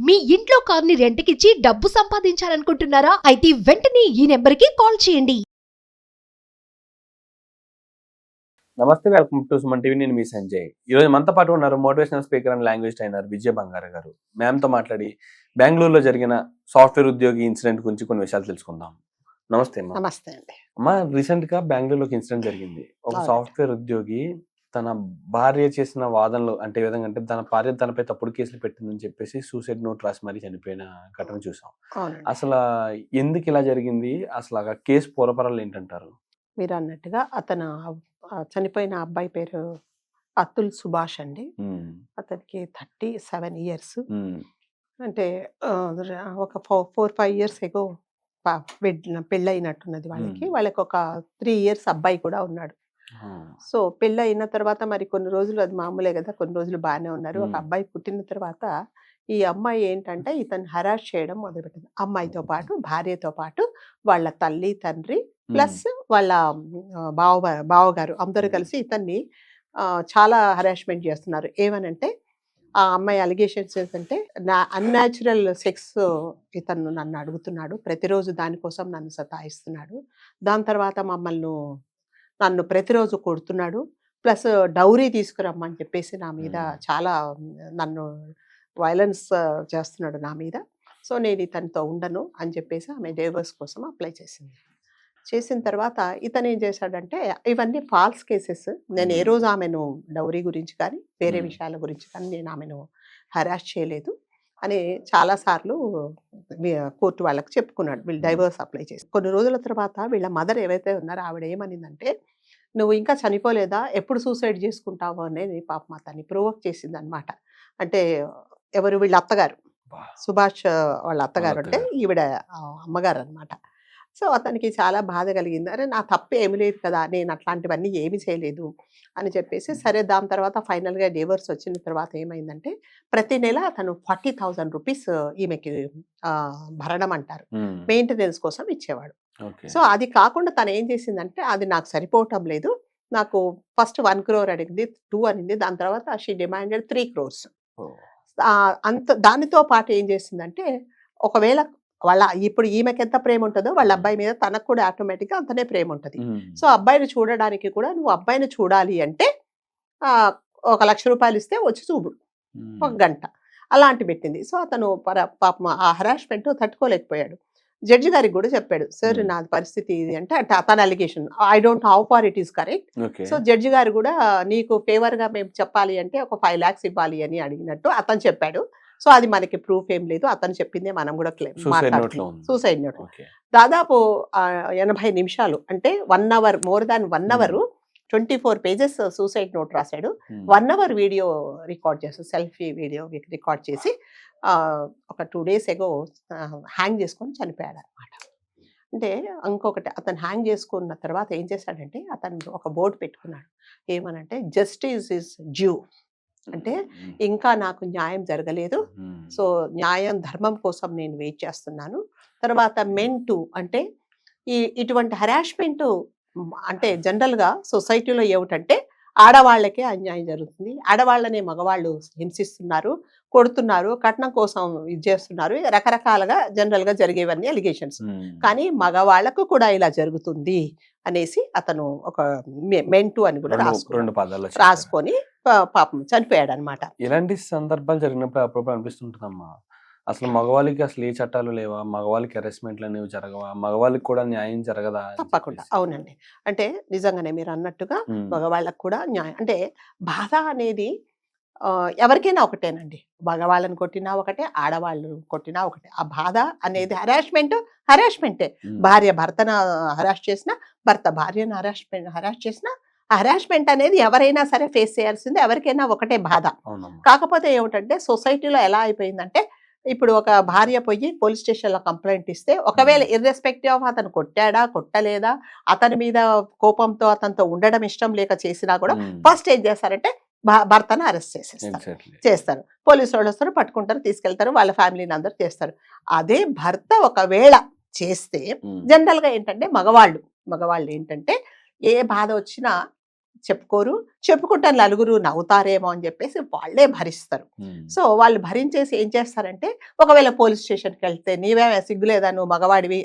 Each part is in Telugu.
మీ ఇంట్లో కార్ని రెంట్కిచ్చి డబ్బు సంపాదించాలనుకుంటున్నారా? అయితే వెంటనే ఈ నెంబర్కి కాల్ చేయండి. నమస్తే, వెల్కమ్ టు సుమన్ టీవీ. నేను మీ సంజయ్. ఈరోజు మనతో పాటు ఉన్నారు motivational speaker and language trainer Vijaya Bangaru garu. మ్యామ్తో మాట్లాడి బెంగళూరులో జరిగిన సాఫ్ట్వేర్ ఉద్యోగి ఇన్సిడెంట్ గురించి కొన్ని విషయాలు తెలుసుకుందాం. నమస్తే అమ్మా. నమస్తే అండి. అమ్మా, రీసెంట్ గా బెంగళూరులోకి ఇన్సిడెంట్ జరిగింది. ఒక అవును. సాఫ్ట్వేర్ ఉద్యోగి తన భార్య చేసిన వాదనలు అంటే ఏ విధంగా అంటే తన భార్య తనపై తప్పుడు కేసులు పెట్టిందని చెప్పేసి సూసైడ్ నోట్ రాసి మరీ చనిపోయిన ఘటన చూసాం. అవునండి. అసలు ఎందుకు ఇలా జరిగింది? అసలు ఆ కేసు పూర్వపరాలు ఏంటంటారు? మీరు అన్నట్టుగా అతను చనిపోయిన అబ్బాయి పేరు అతుల్ సుభాష్ అండి. అతనికి 37 ఇయర్స్. అంటే ఒక 4-5 ఇయర్స్ ఎగో పెళ్ళైనట్టున్నది వాళ్ళకి. వాళ్ళకి ఒక 3 ఇయర్స్ అబ్బాయి కూడా ఉన్నాడు. సో పెళ్ళైన తర్వాత మరి కొన్ని రోజులు అది మామూలే కదా, కొన్ని రోజులు బాగానే ఉన్నారు. ఒక అబ్బాయి పుట్టిన తర్వాత ఈ అమ్మాయి ఏంటంటే ఇతను హరాస్ చేయడం మొదలుపెట్టింది. అమ్మాయితో పాటు భార్యతో పాటు వాళ్ళ తల్లి తండ్రి ప్లస్ వాళ్ళ బావగారు అందరూ కలిసి ఇతన్ని చాలా హరాస్మెంట్ చేస్తున్నారు. ఏమనంటే ఆ అమ్మాయి అలిగేషన్స్ ఏంటంటే అన్యాచురల్ సెక్స్ ఇతను నన్ను అడుగుతున్నాడు, ప్రతిరోజు దానికోసం నన్ను సతాయిస్తున్నాడు. దాని తర్వాత నన్ను ప్రతిరోజు కొడుతున్నాడు, ప్లస్ డౌరీ తీసుకురమ్మని చెప్పేసి నా మీద చాలా నన్ను వైలెన్స్ చేస్తున్నాడు నా మీద. సో నేను ఇతనితో ఉండను అని చెప్పేసి ఆమె డైవర్స్ కోసం అప్లై చేసిన తర్వాత ఇతను ఏం చేశాడంటే ఇవన్నీ ఫాల్స్ కేసెస్. నేను ఏ రోజు ఆమెను డౌరీ గురించి కానీ వేరే విషయాల గురించి కానీ నేను ఆమెను హరాస్ చేయలేదు అని చాలాసార్లు కోర్టు వాళ్ళకి చెప్పుకున్నాడు. వీళ్ళు డైవర్స్ అప్లై చేసి కొన్ని రోజుల తర్వాత వీళ్ళ మదర్ ఏవైతే ఉన్నారో ఆవిడ ఏమనిందంటే, నువ్వు ఇంకా చనిపోలేదా, ఎప్పుడు సూసైడ్ చేసుకుంటావు అనేది పాపం అతన్ని ప్రొవోక్ చేసింది అనమాట. అంటే ఎవరు, వీళ్ళ అత్తగారు, సుభాష్ వాళ్ళ అత్తగారు, అంటే ఈవిడ అమ్మగారు అనమాట. సో అతనికి చాలా బాధ కలిగింది. అరే నా తప్పు ఏమి లేదు కదా, నేను అట్లాంటివన్నీ ఏమి చేయలేదు అని చెప్పేసి సరే. దాని తర్వాత ఫైనల్గా డివోర్స్ వచ్చిన తర్వాత ఏమైందంటే ప్రతి నెల అతను 40,000 రూపీస్ ఈమెకి భరణం అంటారు, మెయింటెనెన్స్ కోసం ఇచ్చేవాడు. సో అది కాకుండా తను ఏం చేసిందంటే అది నాకు సరిపోవటం లేదు, నాకు ఫస్ట్ 1 crore అడిగింది, 2 అనింది, దాని తర్వాత షీ డిమాండెడ్ 3 crores. దానితో పాటు ఏం చేసిందంటే ఒకవేళ ఇప్పుడు ఈమెకి ఎంత ప్రేమ ఉంటుందో వాళ్ళ అబ్బాయి మీద తనకు కూడా ఆటోమేటిక్గా అంతనే ప్రేమ ఉంటుంది. సో అబ్బాయిని చూడడానికి కూడా నువ్వు అబ్బాయిని చూడాలి అంటే 1,00,000 రూపాయలు ఇస్తే వచ్చి చూడు 1 గంట అలాంటి పెట్టింది. సో అతను పాపం ఆ హరాస్మెంట్ తట్టుకోలేకపోయాడు. జడ్జి గారికి కూడా చెప్పాడు, సార్ నా పరిస్థితి ఇది అంటే అతని allegation, I don't know how far it is correct. So judge గారు కూడా నీకు ఫేవర్గా మేము చెప్పాలి అంటే ఒక 5 lakhs ఇవ్వాలి అని అడిగినట్టు అతను చెప్పాడు. సో అది మనకి ప్రూఫ్ ఏం లేదు, అతను చెప్పిందే మనం కూడా మాట్లాడుతున్నాం. సూసైడ్ నోట్ దాదాపు 80 నిమిషాలు అంటే 1 hour, more than 1 hour 24 pages suicide note రాశాడు. 1 hour వీడియో రికార్డ్ చేస్తాడు, సెల్ఫీ వీడియో రికార్డ్ చేసి ఒక 2 days ఎగో హ్యాంగ్ చేసుకొని చనిపోయాడు అనమాట. అంటే ఇంకొకటి, అతను హ్యాంగ్ చేసుకున్న తర్వాత ఏం చేశాడంటే అతను ఒక బోర్డు పెట్టుకున్నాడు, ఏమనంటే జస్టిస్ ఇస్ డ్యూ, అంటే ఇంకా నాకు న్యాయం జరగలేదు, సో న్యాయం ధర్మం కోసం నేను వెయిట్ చేస్తున్నాను. తర్వాత మెన్ టు, అంటే ఇటువంటి హరాస్మెంట్ అంటే జనరల్గా సొసైటీలో ఏమిటంటే ఆడవాళ్ళకే అన్యాయం జరుగుతుంది, ఆడవాళ్ళనే మగవాళ్ళు హింసిస్తున్నారు, కొడుతున్నారు, కట్నం కోసం ఇది చేస్తున్నారు, రకరకాలుగా జనరల్గా జరిగేవన్నీ అలిగేషన్స్. కానీ మగవాళ్లకు కూడా ఇలా జరుగుతుంది అనేసి అతను ఒక మెంటు అని కూడా రాసుకొని పాపం చనిపోయాడు అనమాట. ఇలాంటి సందర్భాలు జరిగినప్పుడు అప్పుడప్పుడు అనిపిస్తుంటుందమ్మా, అసలు మగవాళ్ళకి అసలు ఏ చట్టాలు లేవా, మగవాళ్ళకి అరెస్ట్మెంట్లు అనేవి జరగవా, మగవాళ్ళకి కూడా న్యాయం జరగదా? తప్పకుండా, అవునండి. అంటే నిజంగానే మీరు అన్నట్టుగా మగవాళ్ళకు కూడా న్యాయం, అంటే బాధ అనేది ఎవరికైనా ఒకటేనండి, మగవాళ్ళని కొట్టినా ఒకటే, ఆడవాళ్ళు కొట్టినా ఒకటే. ఆ బాధ అనేది హరాస్మెంటే. భార్య భర్తను హరాస్ చేసినా, భర్త భార్యను హరాస్ చేసినా, హరాస్మెంట్ అనేది ఎవరైనా సరే ఫేస్ చేయాల్సిందే, ఎవరికైనా ఒకటే బాధ. కాకపోతే ఏమిటంటే సొసైటీలో ఎలా అయిపోయిందంటే, ఇప్పుడు ఒక భార్య పోయి పోలీస్ స్టేషన్లో కంప్లైంట్ ఇస్తే ఒకవేళ ఇర్రెస్పెక్టివ్ ఆఫ్ అతను కొట్టాడా కొట్టలేదా, అతని మీద కోపంతో అతనితో ఉండడం ఇష్టం లేక చేసినా కూడా ఫస్ట్ ఏం చేస్తారంటే భర్తను అరెస్ట్ చేస్తారు. పోలీసు వాళ్ళు వస్తారు, పట్టుకుంటారు, తీసుకెళ్తారు, వాళ్ళ ఫ్యామిలీని అందరూ చేస్తారు. అదే భర్త ఒకవేళ చేస్తే జనరల్గా ఏంటంటే మగవాళ్ళు ఏంటంటే ఏ బాధ వచ్చినా చెప్పుకోరు, చెప్పుకుంటే నలుగురు నవ్వుతారేమో అని చెప్పేసి వాళ్ళే భరిస్తారు. సో వాళ్ళు భరించేసి ఏం చేస్తారంటే, ఒకవేళ పోలీస్ స్టేషన్కి వెళ్తే నీవే సిగ్గులేదా, నువ్వు మగవాడివి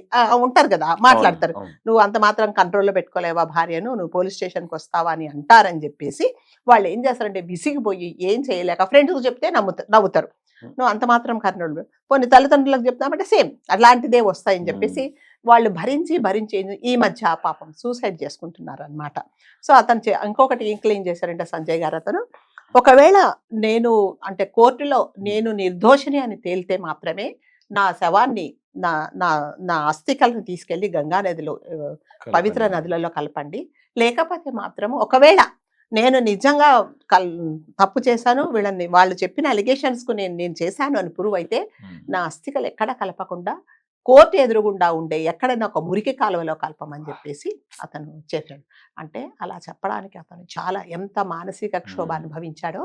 ఉంటారు కదా, మాట్లాడతారు. నువ్వు అంత మాత్రం కంట్రోల్లో పెట్టుకోలేవా భార్యను, నువ్వు పోలీస్ స్టేషన్కి వస్తావా అని అంటారని చెప్పేసి వాళ్ళు ఏం చేస్తారంటే విసిగిపోయి ఏం చేయలేక ఫ్రెండ్స్కి చెప్తే నవ్వుతారు. నువ్వు అంత మాత్రం కంట్రోల్, కొన్ని తల్లిదండ్రులకు చెప్తామంటే సేమ్ అలాంటిదే వస్తాయని చెప్పేసి వాళ్ళు భరించి ఈ మధ్య పాపం సూసైడ్ చేసుకుంటున్నారు అనమాట. సో అతను ఇంకొకటి ఏం క్లెయిమ్ చేశారంటే సంజయ్ గారు, అతను ఒకవేళ నేను అంటే కోర్టులో నేను నిర్దోషిని అని తేలితే మాత్రమే నా శవాన్ని నా నా నా అస్థికలను తీసుకెళ్లి గంగా నదిలో పవిత్ర నదులలో కలపండి, లేకపోతే మాత్రము ఒకవేళ నేను నిజంగా తప్పు చేశాను, వీళ్ళని వాళ్ళు చెప్పిన అలిగేషన్స్కు నేను చేశాను అని ప్రూవ్ అయితే నా అస్థికలు ఎక్కడ కలపకుండా కోర్టు ఎదురుగుండా ఉండే ఎక్కడైనా ఒక మురికి కాలువలో కలపమని చెప్పేసి అతను చేశాడు. అంటే అలా చెప్పడానికి అతను చాలా ఎంత మానసిక క్షోభ అనుభవించాడో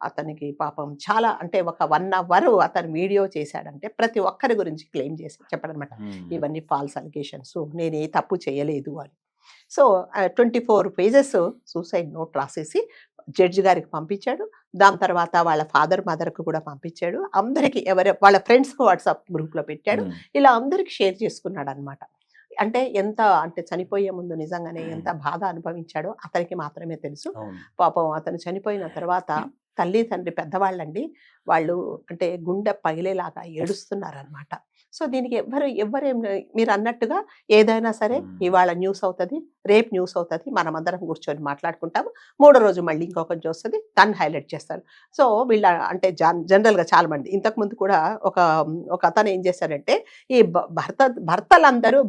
అతనికి పాపం చాలా, అంటే ఒక 1 hour అతను వీడియో చేశాడంటే ప్రతి ఒక్కరి గురించి క్లెయిమ్ చేసి చెప్పడనమాట, ఇవన్నీ ఫాల్స్ అలిగేషన్స్, నేను ఏ తప్పు చేయలేదు అని. సో 24 pages సూసైడ్ నోట్ రాసేసి జడ్జి గారికి పంపించాడు. దాని తర్వాత వాళ్ళ ఫాదర్ మదర్కు కూడా పంపించాడు. అందరికి వాళ్ళ ఫ్రెండ్స్కి వాట్సాప్ గ్రూప్లో పెట్టాడు. ఇలా అందరికి షేర్ చేసుకున్నాడు అనమాట. అంటే ఎంత అంటే చనిపోయే ముందు నిజంగానే ఎంత బాధ అనుభవించాడో అతనికి మాత్రమే తెలుసు. పాపం అతను చనిపోయిన తర్వాత తల్లి తండ్రి పెద్దవాళ్ళండి, వాళ్ళు అంటే గుండె పగిలేలాగా ఏడుస్తున్నారనమాట. సో దీనికి ఎవరేం మీరు అన్నట్టుగా ఏదైనా సరే ఇవాళ న్యూస్ అవుతుంది, రేపు న్యూస్ అవుతుంది, మనమందరం కూర్చొని మాట్లాడుకుంటాము, 3వ రోజు మళ్ళీ ఇంకొక న్యూస్ వస్తుంది, దాన్ని హైలైట్ చేస్తారు. సో వీళ్ళ అంటే జనరల్గా చాలా మంది ఇంతకుముందు కూడా ఒక అతను ఏం చేశారంటే, ఈ భర్తలందరూ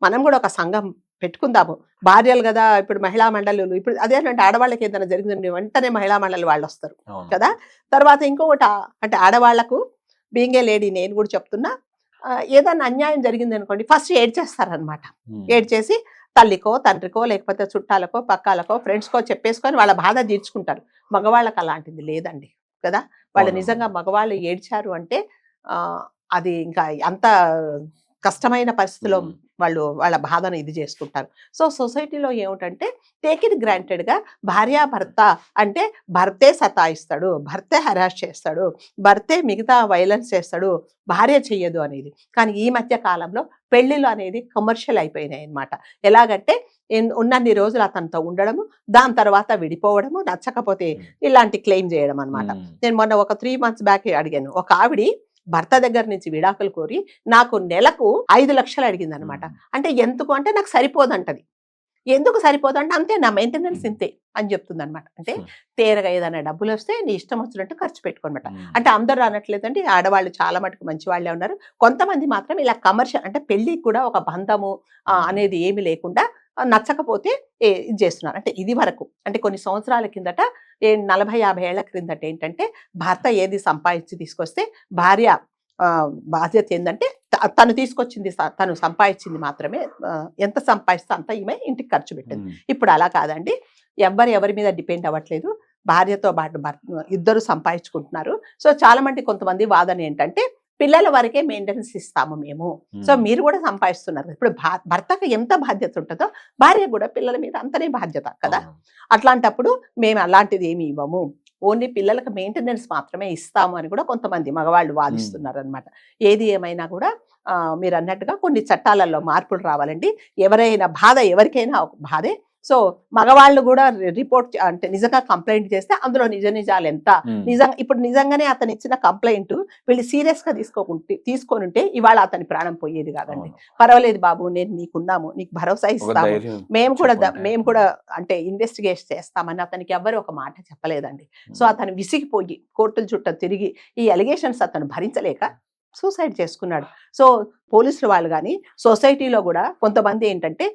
మనం కూడా ఒక సంఘం పెట్టుకుందాము, భార్యలు కదా, ఇప్పుడు మహిళా మండళ్ళు, ఇప్పుడు అదేంటంటే ఆడవాళ్ళకి ఏదైనా జరిగిందండి వెంటనే మహిళా మండలి వాళ్ళు వస్తారు కదా. తర్వాత ఇంకొకటి అంటే ఆడవాళ్లకు బీయింగ్ ఏ లేడీ నేను కూడా చెప్తున్నా, ఏదైనా అన్యాయం జరిగింది అనుకోండి ఫస్ట్ ఏడ్చేస్తారనమాట. ఏడ్చేసి తల్లికో తండ్రికో లేకపోతే చుట్టాలకో పక్కాలకో ఫ్రెండ్స్కో చెప్పేసుకొని వాళ్ళ బాధ తీర్చుకుంటారు. మగవాళ్ళకి అలాంటిది లేదండి కదా. వాళ్ళు నిజంగా మగవాళ్ళు ఏడ్చారు అంటే అది ఇంకా అంత కష్టమైన పరిస్థితిలో వాళ్ళ బాధను ఇది చేసుకుంటారు. సో సొసైటీలో ఏమిటంటే టేక్ ఇట్ గ్రాంటెడ్గా భార్యాభర్త అంటే భర్తే సతాయిస్తాడు, భర్తే హెరాస్ చేస్తాడు, భర్తే మిగతా వైలెన్స్ చేస్తాడు, భార్య చెయ్యదు అనేది. కానీ ఈ మధ్య కాలంలో పెళ్లిళ్ళు అనేది కమర్షియల్ అయిపోయినాయి అనమాట. ఎలాగంటే ఉన్నన్ని రోజులు అతనితో ఉండడము, దాని తర్వాత విడిపోవడము, నచ్చకపోతే ఇలాంటి క్లెయిమ్ చేయడం అనమాట. నేను మొన్న ఒక 3 months బ్యాక్ అడిగాను, ఒక ఆవిడి భర్త దగ్గర నుంచి విడాకులు కోరి నాకు నెలకు 5 లక్షలు అడిగింది అనమాట. అంటే ఎందుకు అంటే నాకు సరిపోదంటది. ఎందుకు సరిపోదంటే అంతే, నా మెయింటెనెన్స్ ఇంతే అని చెప్తుంది అనమాట. అంటే తేరగా ఏదైనా డబ్బులు వస్తే నీ ఇష్టం వచ్చినట్టు ఖర్చు పెట్టుకోనమాట. అంటే అందరూ అనట్లేదండి, ఆడవాళ్ళు చాలా మటుకు మంచి వాళ్ళే ఉన్నారు. కొంతమంది మాత్రం ఇలా కమర్షియల్ అంటే పెళ్లికి కూడా ఒక బంధము అనేది ఏమి లేకుండా నచ్చకపోతే ఇది చేస్తున్నారు. అంటే ఇది వరకు అంటే కొన్ని సంవత్సరాల కిందట 40-50 ఏళ్ల క్రిందట ఏంటంటే భర్త ఏది సంపాదించి తీసుకొస్తే భార్య బాధ్యత ఏంటంటే తను తీసుకొచ్చింది, తను సంపాదించింది మాత్రమే, ఎంత సంపాదిస్తే అంత ఈమె ఇంటికి ఖర్చు పెట్టింది. ఇప్పుడు అలా కాదండి, ఎవరి మీద డిపెండ్ అవ్వట్లేదు, భార్యతో పాటు ఇద్దరు సంపాదించుకుంటున్నారు. సో చాలా మంది కొంతమంది వాదన ఏంటంటే పిల్లల వరకే మెయింటెనెన్స్ ఇస్తాము మేము, సో మీరు కూడా సంపాదిస్తున్నారు. ఇప్పుడు భర్తకు ఎంత బాధ్యత ఉంటుందో భార్య కూడా పిల్లల మీద అంతనే బాధ్యత కదా. అట్లాంటప్పుడు మేము అలాంటిది ఏమి ఇవ్వము, ఓన్లీ పిల్లలకు మెయింటెనెన్స్ మాత్రమే ఇస్తాము అని కూడా కొంతమంది మగవాళ్ళు వాదిస్తున్నారు అనమాట. ఏది ఏమైనా కూడా మీరు అన్నట్టుగా కొన్ని చట్టాలలో మార్పులు రావాలండి. ఎవరైనా బాధ ఎవరికైనా ఒక బాధే. సో మగవాళ్ళు కూడా రిపోర్ట్ అంటే నిజంగా కంప్లైంట్ చేస్తే అందులో నిజాలు ఎంత నిజంగా, ఇప్పుడు నిజంగానే అతను ఇచ్చిన కంప్లైంట్ వీళ్ళు సీరియస్ గా తీసుకొని ఉంటే ఇవాళ అతని ప్రాణం పోయేది కాదండి. పర్వాలేదు బాబు, నేను మీకున్నాము, నీకు భరోసా ఇస్తాము, మేము కూడా అంటే ఇన్వెస్టిగేట్ చేస్తామని అతనికి ఎవ్వరు ఒక మాట చెప్పలేదండి. సో అతను విసిగిపోయి కోర్టుల చుట్టూ తిరిగి ఈ అలిగేషన్స్ అతను భరించలేక సూసైడ్ చేసుకున్నాడు. సో పోలీసులు వాళ్ళు కానీ సొసైటీలో కూడా కొంతమంది ఏంటంటే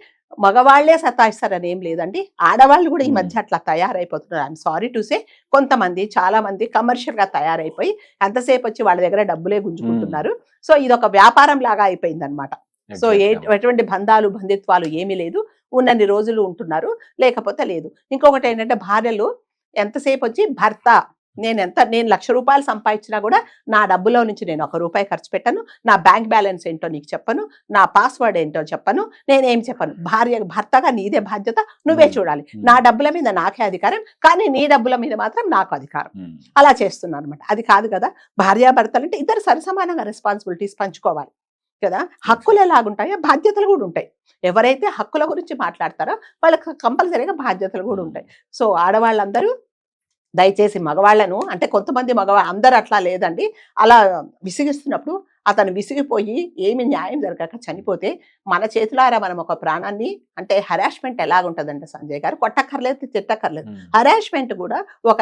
మగవాళ్లే సతాయిస్తారని ఏం లేదండి, ఆడవాళ్ళు కూడా ఈ మధ్య అట్లా తయారైపోతున్నారు. ఐఎమ్ సారీ టు సే, కొంతమంది చాలా మంది కమర్షియల్ గా తయారైపోయి ఎంతసేపు వచ్చి వాళ్ళ దగ్గర డబ్బులే గుంజుకుంటున్నారు. సో ఇది ఒక వ్యాపారం లాగా అయిపోయింది అనమాట. సో ఎటువంటి బంధిత్వాలు ఏమీ లేదు, ఉన్నన్ని రోజులు ఉంటున్నారు, లేకపోతే లేదు. ఇంకొకటి ఏంటంటే భార్యలు ఎంతసేపు వచ్చి భర్త నేను 1,00,000 సంపాదించినా కూడా నా డబ్బులో నుంచి నేను 1 రూపాయి ఖర్చు పెట్టను, నా బ్యాంక్ బ్యాలెన్స్ ఏంటో నీకు చెప్పను, నా పాస్వర్డ్ ఏంటో చెప్పను, నేనేం చెప్పను. భర్తగా నీదే బాధ్యత, నువ్వే చూడాలి. నా డబ్బుల మీద నాకే అధికారం, కానీ నీ డబ్బుల మీద మాత్రం నాకు అధికారం. అలా చేస్తున్నాను అనమాట. అది కాదు కదా. భార్యాభర్తలు అంటే ఇద్దరు సరిసమానంగా రెస్పాన్సిబిలిటీస్ పంచుకోవాలి కదా. హక్కులు ఎలాగుంటాయో బాధ్యతలు కూడా ఉంటాయి. ఎవరైతే హక్కుల గురించి మాట్లాడతారో వాళ్ళకి కంపల్సరీగా బాధ్యతలు కూడా ఉంటాయి. సో ఆడవాళ్ళందరూ దయచేసి మగవాళ్లను, అంటే కొంతమంది అందరూ అట్లా లేదండి, అలా విసిగిస్తున్నప్పుడు అతను విసిగిపోయి ఏమి న్యాయం జరగక చనిపోతే మన చేతులారా మనం ఒక ప్రాణాన్ని, అంటే హరాస్మెంట్ ఎలాగుంటదంటే సంజయ్ గారు, కొట్టక్కర్లేదు, తిట్టక్కర్లేదు. హరాస్మెంట్ కూడా ఒక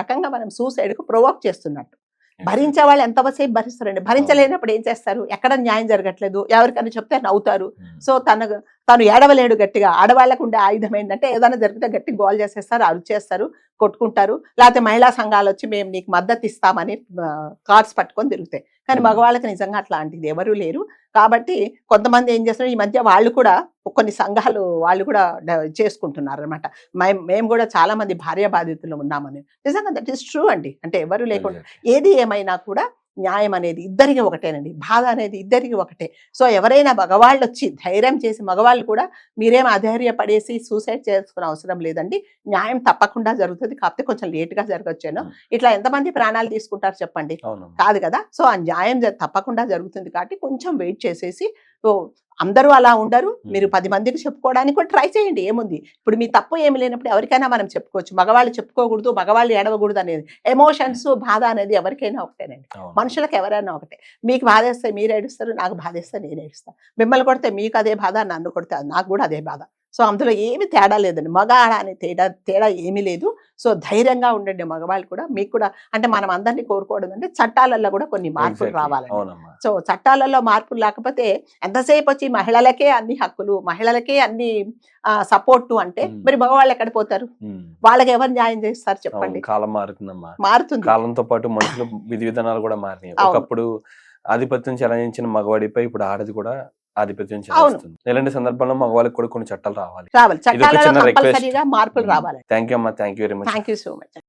రకంగా మనం సూసైడ్కు ప్రొవోక్ చేస్తున్నట్టు. భరించే వాళ్ళు ఎంతసేపు భరిస్తారండి. భరించలేనప్పుడు ఏం చేస్తారు, ఎక్కడ న్యాయం జరగట్లేదు ఎవరికైనా చెప్తే నవ్వుతారు. సో తను ఏడవలేడు గట్టిగా. ఆడవాళ్ళకు ఉండే ఆయుధం ఏంటంటే ఏదైనా జరిగితే గట్టి గోల్ చేసేస్తారు, అరుచేస్తారు, కొట్టుకుంటారు. లేకపోతే మహిళా సంఘాలు వచ్చి మేము నీకు మద్దతు ఇస్తామని కార్డ్స్ పట్టుకొని తిరుగుతాయి. కానీ మగవాళ్ళకి నిజంగా అట్లాంటిది ఎవరూ లేరు. కాబట్టి కొంతమంది ఏం చేస్తున్నారు, ఈ మధ్య వాళ్ళు కూడా కొన్ని సంఘాలు వాళ్ళు కూడా చేసుకుంటున్నారు అనమాట. మేము కూడా చాలా మంది భార్య బాధితులు ఉన్నామని. నిజంగా దట్ ఈస్ ట్రూ అండి. అంటే ఎవరు లేకుండా ఏది ఏమైనా కూడా న్యాయం అనేది ఇద్దరికి ఒకటేనండి, బాధ అనేది ఇద్దరికి ఒకటే. సో ఎవరైనా మగవాళ్ళు వచ్చి ధైర్యం చేసి, మగవాళ్ళు కూడా మీరేం అధైర్యపడేసి సూసైడ్ చేసుకునే అవసరం లేదండి. న్యాయం తప్పకుండా జరుగుతుంది, కాకపోతే కొంచెం లేట్గా జరగచ్చేనో. ఇట్లా ఎంతమంది ప్రాణాలు తీసుకుంటారు చెప్పండి, కాదు కదా. సో ఆ న్యాయం తప్పకుండా జరుగుతుంది కాబట్టి కొంచెం వెయిట్ చేసేసి, అందరూ అలా ఉండరు, మీరు 10 మందికి చెప్పుకోవడానికి కూడా ట్రై చేయండి. ఏముంది, ఇప్పుడు మీ తప్పు ఏమి లేనప్పుడు ఎవరికైనా మనం చెప్పుకోవచ్చు. మగవాళ్ళు చెప్పుకోకూడదు, మగవాళ్ళు ఏడవకూడదు అనేది, ఎమోషన్స్ బాధ అనేది ఎవరికైనా ఒకటేనండి. మనుషులకు ఎవరైనా ఒకటే. మీకు బాధేస్తే మీరు ఏడుస్తారు, నాకు బాధేస్తే నేను ఏడుస్తాను. మిమ్మల్ని కొడితే మీకు అదే బాధ, నన్ను కొడితే నాకు కూడా అదే బాధ. సో అందులో ఏమి తేడా లేదండి, మగ ఆడ అనే తేడా ఏమీ లేదు. సో ధైర్యంగా ఉండండి మగవాళ్ళు కూడా. మీకు కూడా అంటే మనం అందరినీ కోరుకోవడం అంటే చట్టాలలో కూడా కొన్ని మార్పులు రావాలండి. సో చట్టాలలో మార్పులు లేకపోతే ఎంతసేపు వచ్చి మహిళలకే అన్ని హక్కులు, మహిళలకే అన్ని సపోర్టు అంటే మరి మగవాళ్ళు ఎక్కడ పోతారు, వాళ్ళకి ఎవరు న్యాయం చేస్తారు చెప్పండి. కాలం మారుతుందమ్మా, మారుతుంది. కాలంతో పాటు మనుషులు విధి విధానాలు కూడా మారినాయి. ఒకప్పుడు ఆధిపత్యం చెలాయించిన మగవాడిపై ఇప్పుడు ఆడది కూడా ఆధిపత్యం చెలాయిస్తుంది. ఇలాంటి సందర్భంలో మగవాళ్ళకి కూడా కొన్ని చట్టాలు రావాలి. చట్టాలలో కంపల్సరీగా మార్పులు రావాలి. థ్యాంక్ యూ అమ్మా, thank you very much. Thank you so much.